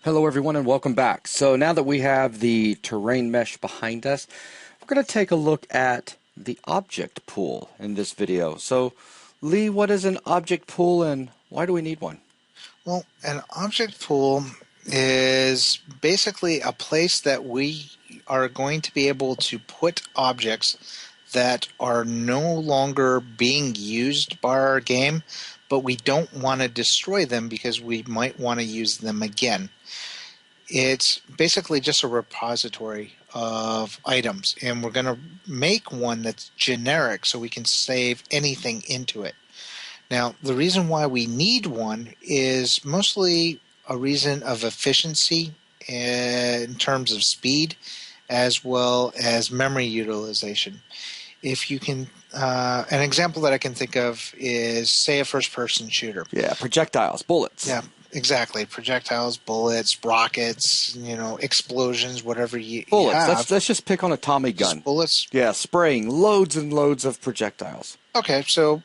Hello everyone and welcome back. So now that we have the terrain mesh behind us, we're going to take a look at the object pool in this video. So Lee, what is an object pool and why do we need one? Well, an object pool is basically a place that we are going to be able to put objects that are no longer being used by our game, but we don't want to destroy them because we might want to use them again. It's basically just a repository of items, and we're going to make one that's generic so we can save anything into it. Now, the reason why we need one is mostly a reason of efficiency in terms of speed as well as memory utilization. If you can, an example that I can think of is, say, a first-person shooter. Yeah, projectiles, bullets. Yeah, exactly. Projectiles, bullets, rockets, explosions, whatever you Bullets. have. Let's just pick on a Tommy gun. Just bullets. Yeah, spraying loads and loads of projectiles. Okay, so,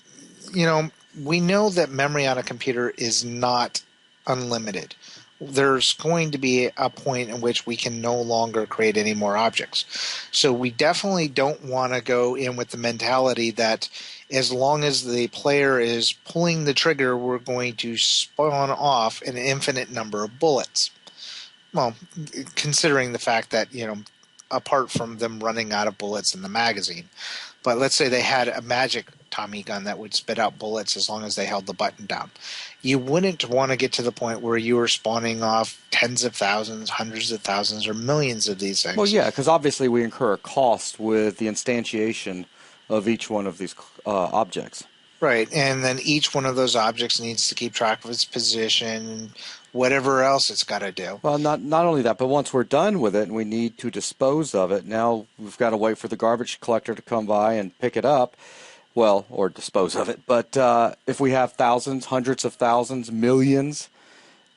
we know that memory on a computer is not unlimited. There's going to be a point in which we can no longer create any more objects. So we definitely don't want to go in with the mentality that as long as the player is pulling the trigger, we're going to spawn off an infinite number of bullets. Well, considering the fact that, apart from them running out of bullets in the magazine. But let's say they had a magic Tommy gun that would spit out bullets as long as they held the button down. You wouldn't want to get to the point where you were spawning off tens of thousands, hundreds of thousands, or millions of these things. Well, yeah, because obviously we incur a cost with the instantiation of each one of these objects. Right, and then each one of those objects needs to keep track of its position and whatever else it's got to do. Well, not only that, but once we're done with it and we need to dispose of it, now we've got to wait for the garbage collector to come by and pick it up, well, or dispose of it. But if we have thousands, hundreds of thousands, millions,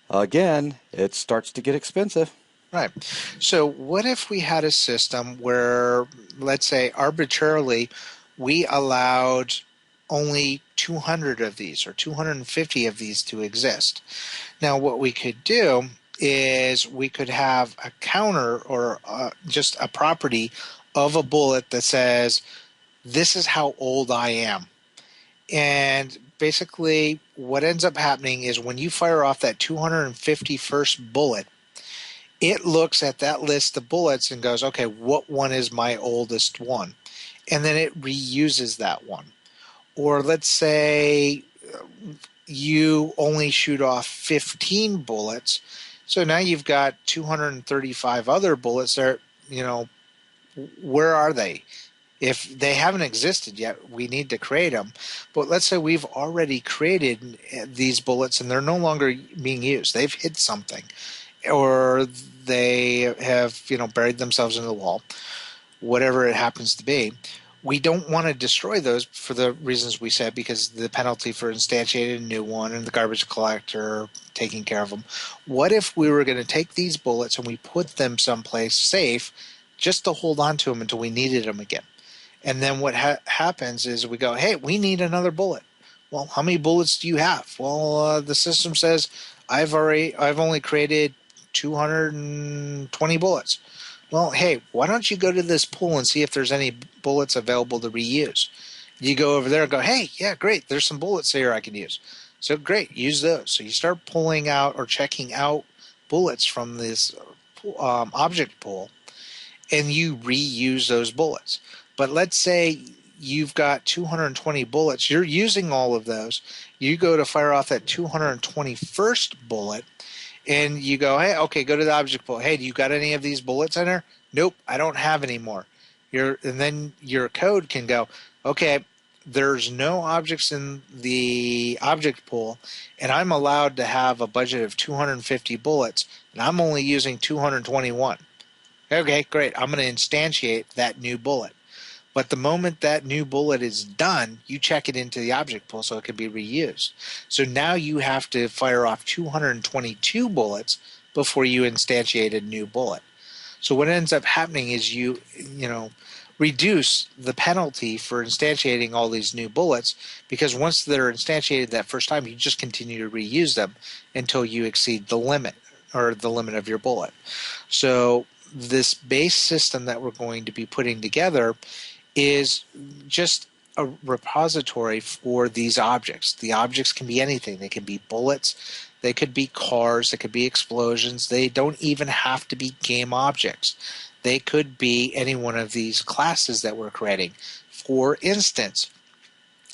again, it starts to get expensive. Right. So what if we had a system where, let's say, arbitrarily, we allowed only 200 of these or 250 of these to exist? Now, what we could do is we could have a counter or just a property of a bullet that says, this is how old I am. And basically, what ends up happening is when you fire off that 251st bullet, it looks at that list of bullets and goes, okay, what one is my oldest one? And then it reuses that one. Or let's say you only shoot off 15 bullets. So now you've got 235 other bullets there. Where are they? If they haven't existed yet, we need to create them. But let's say we've already created these bullets and they're no longer being used. They've hit something, or they have, buried themselves in the wall, whatever it happens to be. We don't want to destroy those for the reasons we said, because the penalty for instantiating a new one and the garbage collector taking care of them. What if we were going to take these bullets and we put them someplace safe just to hold on to them until we needed them again? And then what happens is we go, hey, we need another bullet. Well, how many bullets do you have? Well, the system says I've only created 220 bullets. Well, hey, why don't you go to this pool and see if there's any bullets available to reuse? You go over there and go, hey, yeah, great, there's some bullets here I can use. So great, use those. So you start pulling out or checking out bullets from this object pool, and you reuse those bullets. But let's say you've got 220 bullets. You're using all of those. You go to fire off that 221st bullet, and you go, hey, okay, go to the object pool. Hey, do you got any of these bullets in there? Nope, I don't have any more. And then your code can go, okay, there's no objects in the object pool, and I'm allowed to have a budget of 250 bullets, and I'm only using 221. Okay, great. I'm going to instantiate that new bullet. But the moment that new bullet is done, you check it into the object pool so it can be reused. So now you have to fire off 222 bullets before you instantiate a new bullet. So what ends up happening is you reduce the penalty for instantiating all these new bullets, because once they're instantiated that first time, you just continue to reuse them until you exceed the limit or the limit of your bullet. So this base system that we're going to be putting together is just a repository for these objects. The objects can be anything. They can be bullets, they could be cars, they could be explosions. They don't even have to be game objects. They could be any one of these classes that we're creating. For instance,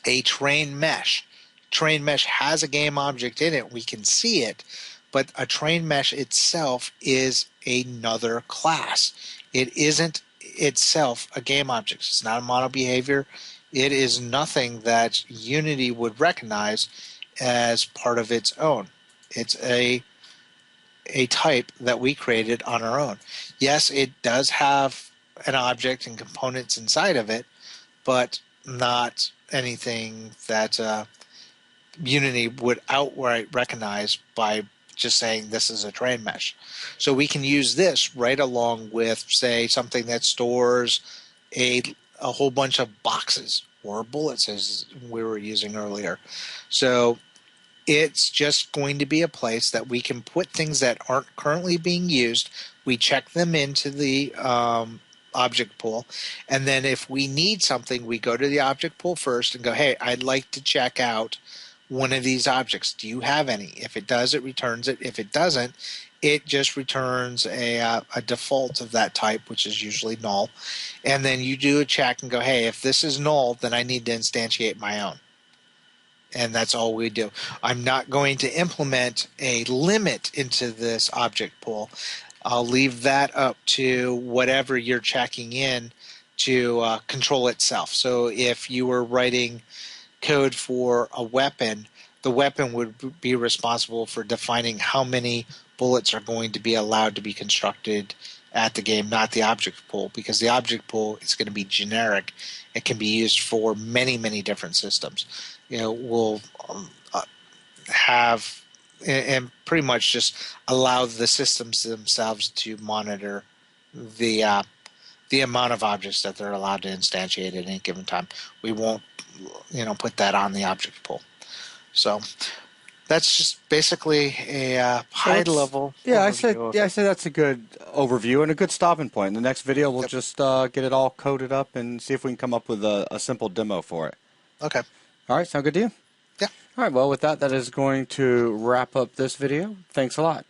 a TerrainMesh. TerrainMesh has a game object in it. We can see it, but a TerrainMesh itself is another class. It isn't itself a game object. It's not a model behavior. It is nothing that Unity would recognize as part of its own. It's a type that we created on our own. Yes, it does have an object and components inside of it, but not anything that Unity would outright recognize by just saying this is a TerrainMesh. So we can use this right along with, say, something that stores a whole bunch of boxes or bullets, as we were using earlier. So it's just going to be a place that we can put things that aren't currently being used. We check them into the object pool, and then if we need something, we go to the object pool first and go, hey, I'd like to check out one of these objects. Do you have any? If it does, it returns it. If it doesn't, it just returns a default of that type, which is usually null. And then you do a check and go, hey, if this is null, then I need to instantiate my own. And that's all we do. I'm not going to implement a limit into this object pool. I'll leave that up to whatever you're checking in to control itself. So if you were writing code for a weapon, the weapon would be responsible for defining how many bullets are going to be allowed to be constructed at the game, not the object pool, because the object pool is going to be generic. It can be used for many, many different systems. We'll have and pretty much just allow the systems themselves to monitor the amount of objects that they're allowed to instantiate at any given time. We won't, put that on the object pool. So that's just basically a high-level overview. I say that's a good overview and a good stopping point. In the next video, we'll Yep. just get it all coded up and see if we can come up with a simple demo for it. Okay. All right, sound good to you? Yeah. All right, well, with that, that is going to wrap up this video. Thanks a lot.